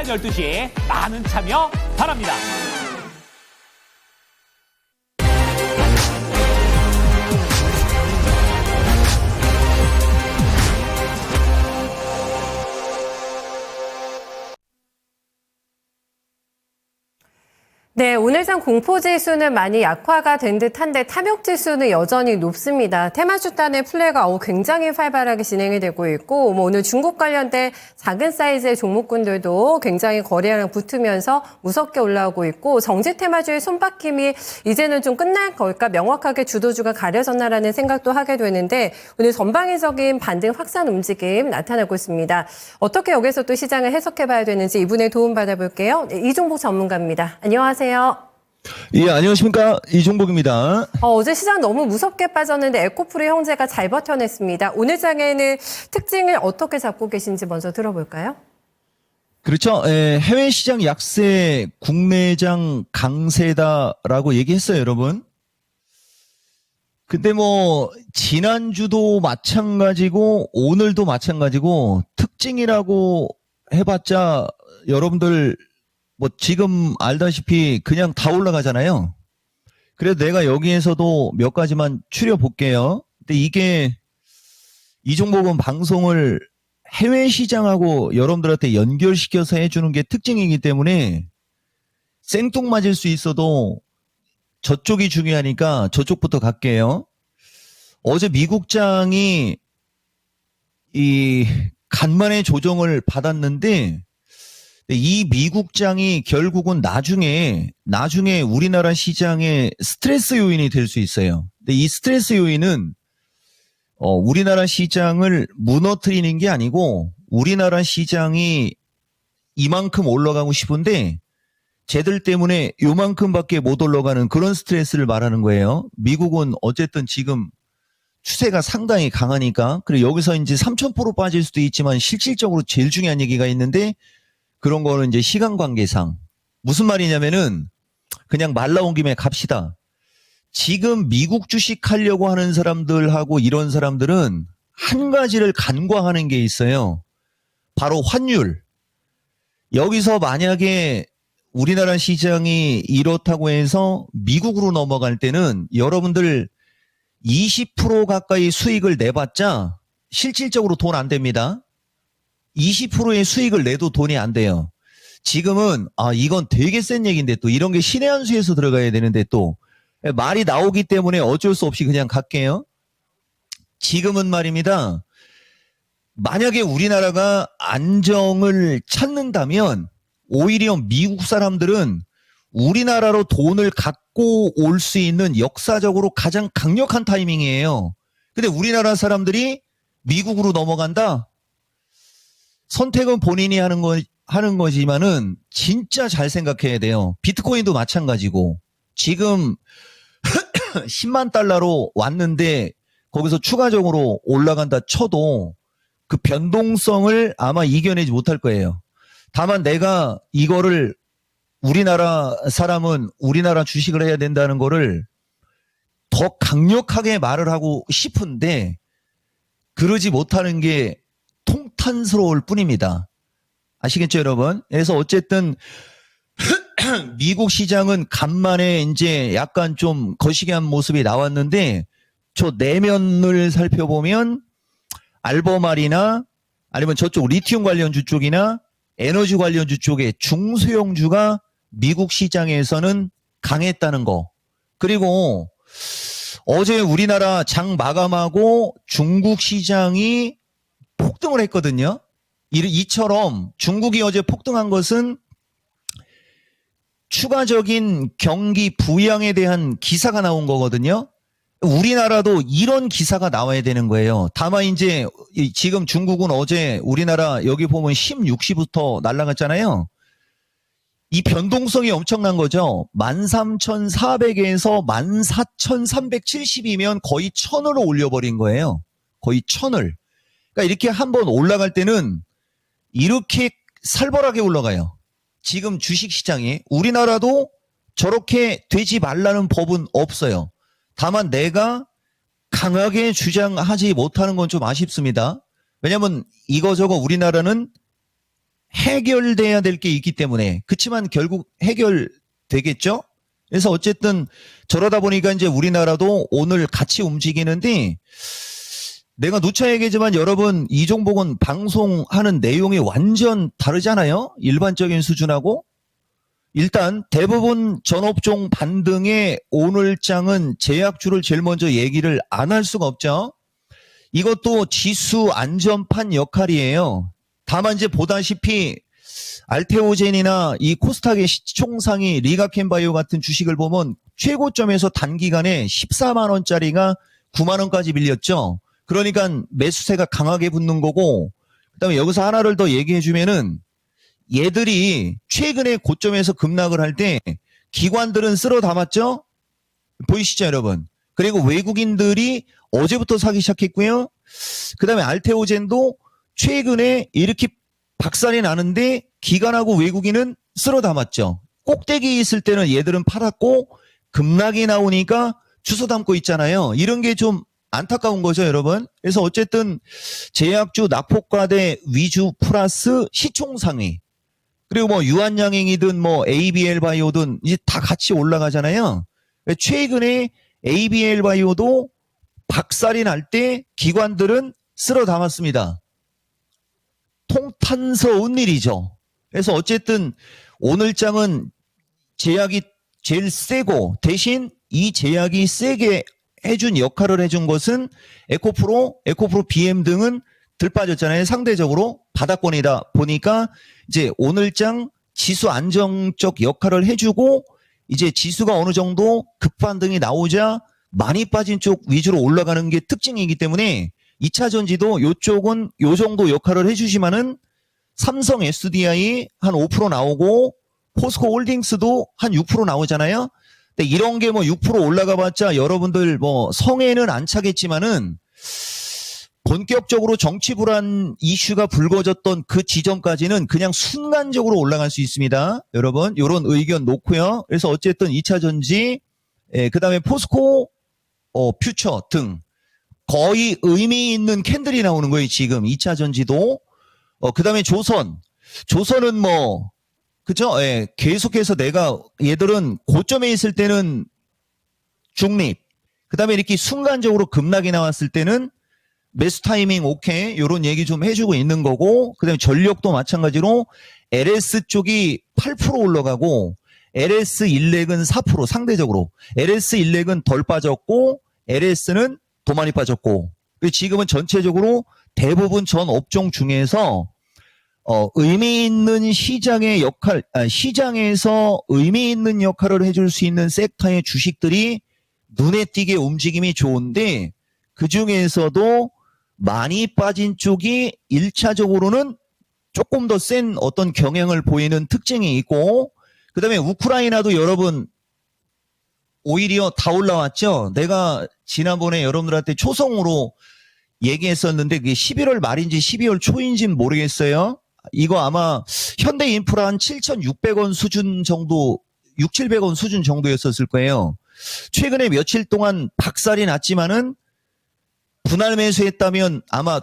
오전 12시 많은 참여 바랍니다. 네, 오늘장 공포지수는 많이 약화가 된 듯한데 탐욕지수는 여전히 높습니다. 테마주단의 플레이가 굉장히 활발하게 진행이 되고 있고 오늘 중국 관련된 작은 사이즈의 종목군들도 굉장히 거래량 붙으면서 무섭게 올라오고 있고 정지 테마주의 손바뀜이 이제는 좀 끝날 걸까 명확하게 주도주가 가려졌나라는 생각도 하게 되는데 오늘 전방위적인 반등 확산 움직임 나타나고 있습니다. 어떻게 여기서 또 시장을 해석해봐야 되는지 이분의 도움 받아볼게요. 네, 이종복 전문가입니다. 안녕하세요. 예, 안녕하십니까. 이종복입니다. 어제 시장 너무 무섭게 빠졌는데 에코프리 형제가 잘 버텨냈습니다. 오늘 장에는 특징을 어떻게 잡고 계신지 먼저 들어볼까요? 그렇죠. 해외 시장 약세, 국내장 강세다라고 얘기했어요, 여러분. 근데 지난주도 마찬가지고, 오늘도 마찬가지고, 특징이라고 해봤자, 여러분들, 지금 알다시피 그냥 다 올라가잖아요. 그래서 내가 여기에서도 몇 가지만 추려볼게요. 근데 이게 이종복은 방송을 해외 시장하고 여러분들한테 연결시켜서 해주는 게 특징이기 때문에 생뚱맞을 수 있어도 저쪽이 중요하니까 저쪽부터 갈게요. 어제 미국장이 이 간만에 조정을 받았는데 이 미국장이 결국은 나중에 우리나라 시장의 스트레스 요인이 될 수 있어요. 근데 이 스트레스 요인은 우리나라 시장을 무너뜨리는 게 아니고 우리나라 시장이 이만큼 올라가고 싶은데 쟤들 때문에 요만큼밖에 못 올라가는 그런 스트레스를 말하는 거예요. 미국은 어쨌든 지금 추세가 상당히 강하니까 그리고 여기서 이제 3,000% 빠질 수도 있지만 실질적으로 제일 중요한 얘기가 있는데 그런 거는 이제 시간 관계상 무슨 말이냐면은 그냥 말 나온 김에 갑시다. 지금 미국 주식 하려고 하는 사람들하고 이런 사람들은 한 가지를 간과하는 게 있어요. 바로 환율. 여기서 만약에 우리나라 시장이 이렇다고 해서 미국으로 넘어갈 때는 여러분들 20% 가까이 수익을 내봤자 실질적으로 돈 안 됩니다. 20%의 수익을 내도 돈이 안 돼요. 지금은 이건 되게 센 얘기인데 또 이런 게 신의 한 수에서 들어가야 되는데 또 말이 나오기 때문에 어쩔 수 없이 그냥 갈게요. 지금은 말입니다. 만약에 우리나라가 안정을 찾는다면 오히려 미국 사람들은 우리나라로 돈을 갖고 올 수 있는 역사적으로 가장 강력한 타이밍이에요. 근데 우리나라 사람들이 미국으로 넘어간다? 선택은 본인이 하는 거지만은 진짜 잘 생각해야 돼요. 비트코인도 마찬가지고 지금 10만 달러로 왔는데 거기서 추가적으로 올라간다 쳐도 그 변동성을 아마 이겨내지 못할 거예요. 다만 내가 이거를 우리나라 사람은 우리나라 주식을 해야 된다는 거를 더 강력하게 말을 하고 싶은데 그러지 못하는 게 통탄스러울 뿐입니다. 아시겠죠, 여러분? 그래서 어쨌든 미국 시장은 간만에 이제 약간 좀 거시기한 모습이 나왔는데 저 내면을 살펴보면 알버말이나 아니면 저쪽 리튬 관련주 쪽이나 에너지 관련주 쪽의 중소형주가 미국 시장에서는 강했다는 거. 그리고 어제 우리나라 장 마감하고 중국 시장이 폭등을 했거든요. 이처럼 중국이 어제 폭등한 것은 추가적인 경기 부양에 대한 기사가 나온 거거든요. 우리나라도 이런 기사가 나와야 되는 거예요. 다만 이제 지금 중국은 어제 우리나라 여기 보면 16시부터 날아갔잖아요. 이 변동성이 엄청난 거죠. 13,400에서 14,370이면 거의 1,000으로 올려버린 거예요. 거의 1,000을. 그러니까 이렇게 한번 올라갈 때는 이렇게 살벌하게 올라가요. 지금 주식시장이. 우리나라도 저렇게 되지 말라는 법은 없어요. 다만 내가 강하게 주장하지 못하는 건 좀 아쉽습니다. 왜냐면 이거저거 우리나라는 해결돼야 될 게 있기 때문에. 그렇지만 결국 해결되겠죠? 그래서 어쨌든 저러다 보니까 이제 우리나라도 오늘 같이 움직이는데, 내가 누차 얘기하지만 여러분, 이종복은 방송하는 내용이 완전 다르잖아요? 일반적인 수준하고. 일단 대부분 전업종 반등의 오늘장은 제약주를 제일 먼저 얘기를 안 할 수가 없죠. 이것도 지수 안전판 역할이에요. 다만 이제 보다시피 알테오젠이나 이 코스닥의 시총상위 리가켄바이오 같은 주식을 보면 최고점에서 단기간에 14만 원짜리가 9만 원까지 밀렸죠. 그러니까 매수세가 강하게 붙는 거고, 그다음에 여기서 하나를 더 얘기해 주면은, 얘들이 최근에 고점에서 급락을 할 때 기관들은 쓸어 담았죠? 보이시죠, 여러분? 그리고 외국인들이 어제부터 사기 시작했고요. 그다음에 알테오젠도 최근에 이렇게 박살이 나는데 기관하고 외국인은 쓸어 담았죠. 꼭대기에 있을 때는 얘들은 팔았고 급락이 나오니까 주워 담고 있잖아요. 이런 게 좀 안타까운 거죠, 여러분. 그래서 어쨌든 제약주 낙폭과대 위주 플러스 시총 상위, 그리고 뭐 유한양행이든 뭐 ABL 바이오든 이제 다 같이 올라가잖아요. 최근에 ABL 바이오도 박살이 날 때 기관들은 쓸어 담았습니다. 통탄서운 일이죠. 그래서 어쨌든 오늘장은 제약이 제일 세고, 대신 이 제약이 세게 해준 역할을 해준 것은 에코프로 BM 등은 들 빠졌잖아요. 상대적으로 바닥권이다 보니까 이제 오늘장 지수 안정적 역할을 해주고, 이제 지수가 어느 정도 급반등이 나오자 많이 빠진 쪽 위주로 올라가는 게 특징이기 때문에 2차 전지도 요쪽은 요 정도 역할을 해주시면은 삼성 SDI 한 5% 나오고 포스코 홀딩스도 한 6% 나오잖아요. 근데 이런 게 뭐 6% 올라가 봤자 여러분들 뭐 성에는 안 차겠지만은 본격적으로 정치 불안 이슈가 불거졌던 그 지점까지는 그냥 순간적으로 올라갈 수 있습니다. 여러분, 이런 의견 놓고요. 그래서 어쨌든 2차 전지, 그 다음에 포스코, 퓨처 등 거의 의미 있는 캔들이 나오는 거예요. 지금 2차 전지도. 그 다음에 조선은 뭐, 그죠? 예, 계속해서 내가 얘들은 고점에 있을 때는 중립, 그 다음에 이렇게 순간적으로 급락이 나왔을 때는 매수 타이밍 오케이, 이런 얘기 좀 해주고 있는 거고, 그 다음에 전력도 마찬가지로 LS 쪽이 8% 올라가고 LS 일렉은 4% 상대적으로. LS 일렉은 덜 빠졌고 LS는 더 많이 빠졌고, 지금은 전체적으로 대부분 전 업종 중에서 의미 있는 시장의 역할, 시장에서 의미 있는 역할을 해줄 수 있는 섹터의 주식들이 눈에 띄게 움직임이 좋은데, 그 중에서도 많이 빠진 쪽이 1차적으로는 조금 더 센 어떤 경향을 보이는 특징이 있고, 그 다음에 우크라이나도 여러분 오히려 다 올라왔죠. 내가 지난번에 여러분들한테 초성으로 얘기했었는데 그게 11월 말인지 12월 초인지는 모르겠어요. 이거 아마 현대인프라 한 7,600원 수준 정도, 6,700원 수준 정도였었을 거예요. 최근에 며칠 동안 박살이 났지만은 분할 매수했다면 아마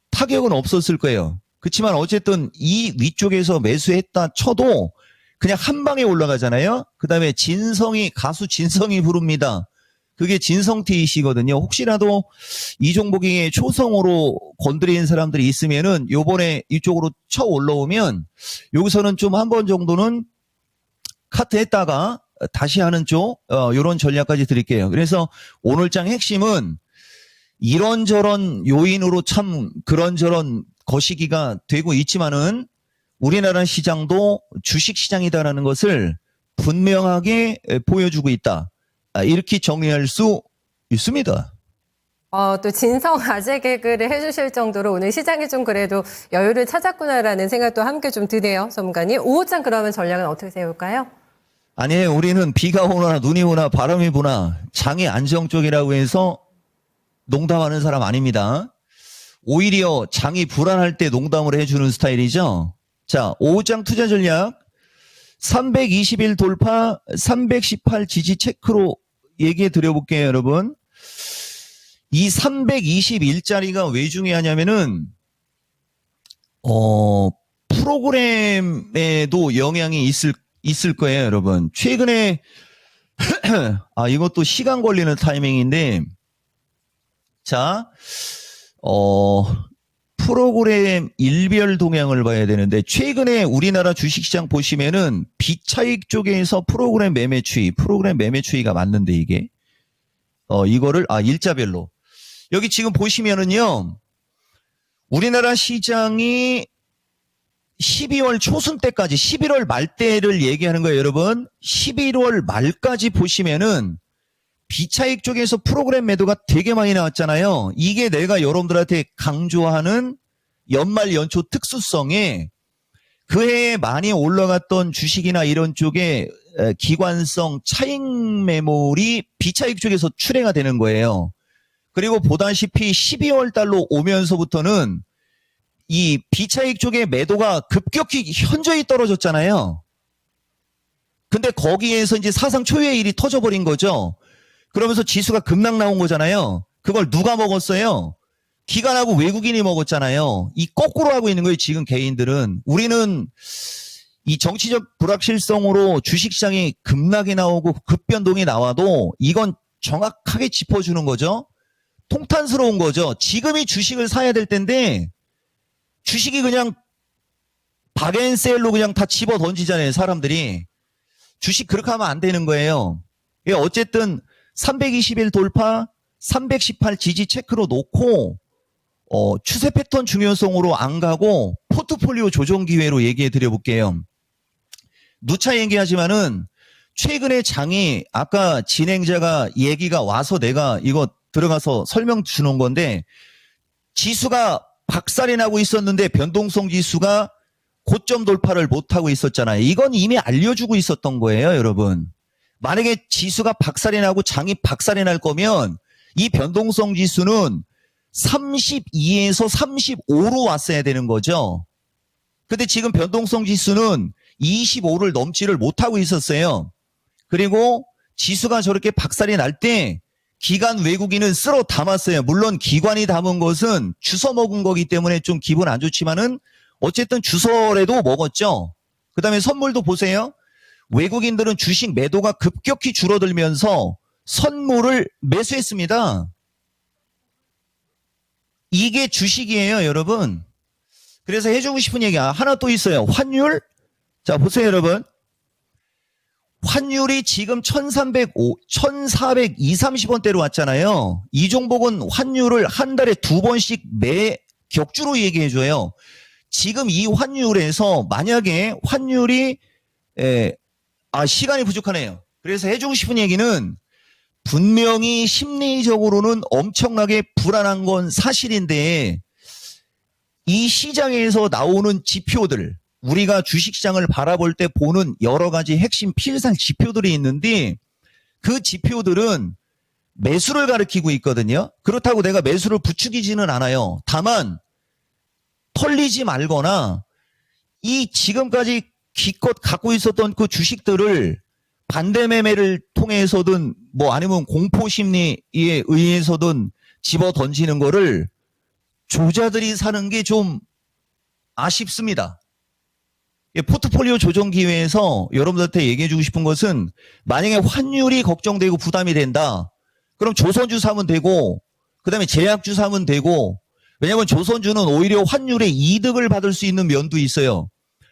타격은 없었을 거예요. 그렇지만 어쨌든 이 위쪽에서 매수했다 쳐도 그냥 한 방에 올라가잖아요. 그 다음에 가수 진성이 부릅니다. 그게 진성티시거든요. 혹시라도 이종복이 초성으로 건드린 사람들이 있으면은 요번에 이쪽으로 쳐 올라오면 여기서는 좀 한 번 정도는 카트했다가 다시 하는 쪽, 요런 전략까지 드릴게요. 그래서 오늘장 핵심은 이런저런 요인으로 참 그런저런 거시기가 되고 있지만은 우리나라 시장도 주식시장이다라는 것을 분명하게 보여주고 있다. 이렇게 정리할 수 있습니다. 또 진성 아재 개그를 해주실 정도로 오늘 시장이 좀 그래도 여유를 찾았구나라는 생각도 함께 좀 드네요, 전문가님. 5호장 그러면 전략은 어떻게 세울까요? 아니에요. 우리는 비가 오거나 눈이 오나 바람이 부나 장이 안정적이라고 해서 농담하는 사람 아닙니다. 오히려 장이 불안할 때 농담을 해주는 스타일이죠. 자, 5장 투자 전략 321 돌파 318 지지 체크로 얘기해 드려볼게요, 여러분. 이 321짜리가 왜 중요하냐면은 프로그램에도 영향이 있을 거예요, 여러분. 최근에 이것도 시간 걸리는 타이밍인데, 자, 프로그램 일별 동향을 봐야 되는데, 최근에 우리나라 주식시장 보시면은 비차익 쪽에서 프로그램 매매 추이가 맞는데 이게, 이거를, 일자별로. 여기 지금 보시면은요, 우리나라 시장이 12월 초순 때까지 11월 말 때를 얘기하는 거예요, 여러분. 11월 말까지 보시면은 비차익 쪽에서 프로그램 매도가 되게 많이 나왔잖아요. 이게 내가 여러분들한테 강조하는 연말 연초 특수성에 그 해에 많이 올라갔던 주식이나 이런 쪽에 기관성 차익 매물이 비차익 쪽에서 출회가 되는 거예요. 그리고 보다시피 12월 달로 오면서부터는 이 비차익 쪽의 매도가 급격히 현저히 떨어졌잖아요. 근데 거기에서 이제 사상 초유의 일이 터져버린 거죠. 그러면서 지수가 급락 나온 거잖아요. 그걸 누가 먹었어요? 기관하고 외국인이 먹었잖아요. 이 거꾸로 하고 있는 거예요, 지금 개인들은. 우리는 이 정치적 불확실성으로 주식시장이 급락이 나오고 급변동이 나와도 이건 정확하게 짚어주는 거죠. 통탄스러운 거죠. 지금이 주식을 사야 될 텐데 주식이 그냥 박앤셀로 그냥 다 집어 던지잖아요, 사람들이. 주식 그렇게 하면 안 되는 거예요. 어쨌든 321 돌파, 318 지지 체크로 놓고 추세 패턴 중요성으로 안 가고 포트폴리오 조정 기회로 얘기해 드려 볼게요. 누차 얘기하지만은 최근에 장이 아까 진행자가 얘기가 와서 내가 이거 들어가서 설명 주는 건데, 지수가 박살이 나고 있었는데 변동성 지수가 고점 돌파를 못하고 있었잖아요. 이건 이미 알려주고 있었던 거예요, 여러분. 만약에 지수가 박살이 나고 장이 박살이 날 거면 이 변동성 지수는 32에서 35로 왔어야 되는 거죠. 근데 지금 변동성 지수는 25를 넘지를 못하고 있었어요. 그리고 지수가 저렇게 박살이 날 때 기관 외국인은 쓸어 담았어요. 물론 기관이 담은 것은 주워 먹은 거기 때문에 좀 기분 안 좋지만은 어쨌든 주설에도 먹었죠. 그 다음에 선물도 보세요. 외국인들은 주식 매도가 급격히 줄어들면서 선물을 매수했습니다. 이게 주식이에요, 여러분. 그래서 해주고 싶은 얘기 하나 또 있어요. 환율. 자, 보세요, 여러분. 환율이 지금 1420, 30원대로 왔잖아요. 이종복은 환율을 한 달에 2번씩 매 격주로 얘기해줘요. 지금 이 환율에서 만약에 환율이 시간이 부족하네요. 그래서 해주고 싶은 얘기는 분명히 심리적으로는 엄청나게 불안한 건 사실인데, 이 시장에서 나오는 지표들, 우리가 주식시장을 바라볼 때 보는 여러 가지 핵심 필살 지표들이 있는데, 그 지표들은 매수를 가리키고 있거든요. 그렇다고 내가 매수를 부추기지는 않아요. 다만 털리지 말거나 이 지금까지 기껏 갖고 있었던 그 주식들을 반대 매매를 통해서든 뭐 아니면 공포 심리에 의해서든 집어 던지는 거를 조자들이 사는 게 좀 아쉽습니다. 포트폴리오 조정 기회에서 여러분들한테 얘기해 주고 싶은 것은, 만약에 환율이 걱정되고 부담이 된다. 그럼 조선주 사면 되고, 그 다음에 제약주 사면 되고, 왜냐하면 조선주는 오히려 환율의 이득을 받을 수 있는 면도 있어요.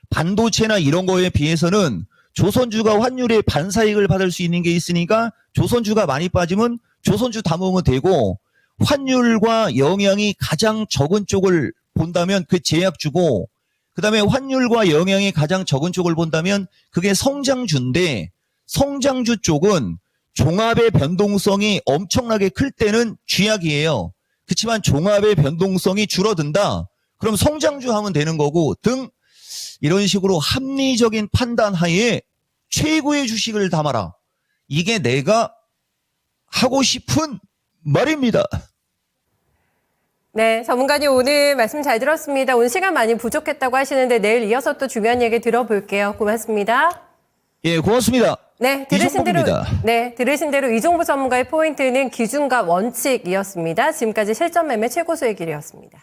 반도체나 이런 거에 비해서는 조선주가 환율의 반사익을 받을 수 있는 게 있으니까 조선주가 많이 빠지면 조선주 담으면 되고, 환율과 영향이 가장 적은 쪽을 본다면 그 제약주고, 그 다음에 환율과 영향이 가장 적은 쪽을 본다면 그게 성장주인데, 성장주 쪽은 종합의 변동성이 엄청나게 클 때는 쥐약이에요. 그렇지만 종합의 변동성이 줄어든다. 그럼 성장주 하면 되는 거고 등, 이런 식으로 합리적인 판단 하에 최고의 주식을 담아라. 이게 내가 하고 싶은 말입니다. 네, 전문가님 오늘 말씀 잘 들었습니다. 오늘 시간 많이 부족했다고 하시는데 내일 이어서 또 중요한 얘기 들어볼게요. 고맙습니다. 예, 고맙습니다. 네, 들으신 대로 이종부 전문가의 포인트는 기준과 원칙이었습니다. 지금까지 실전 매매 최고 수익일이었습니다.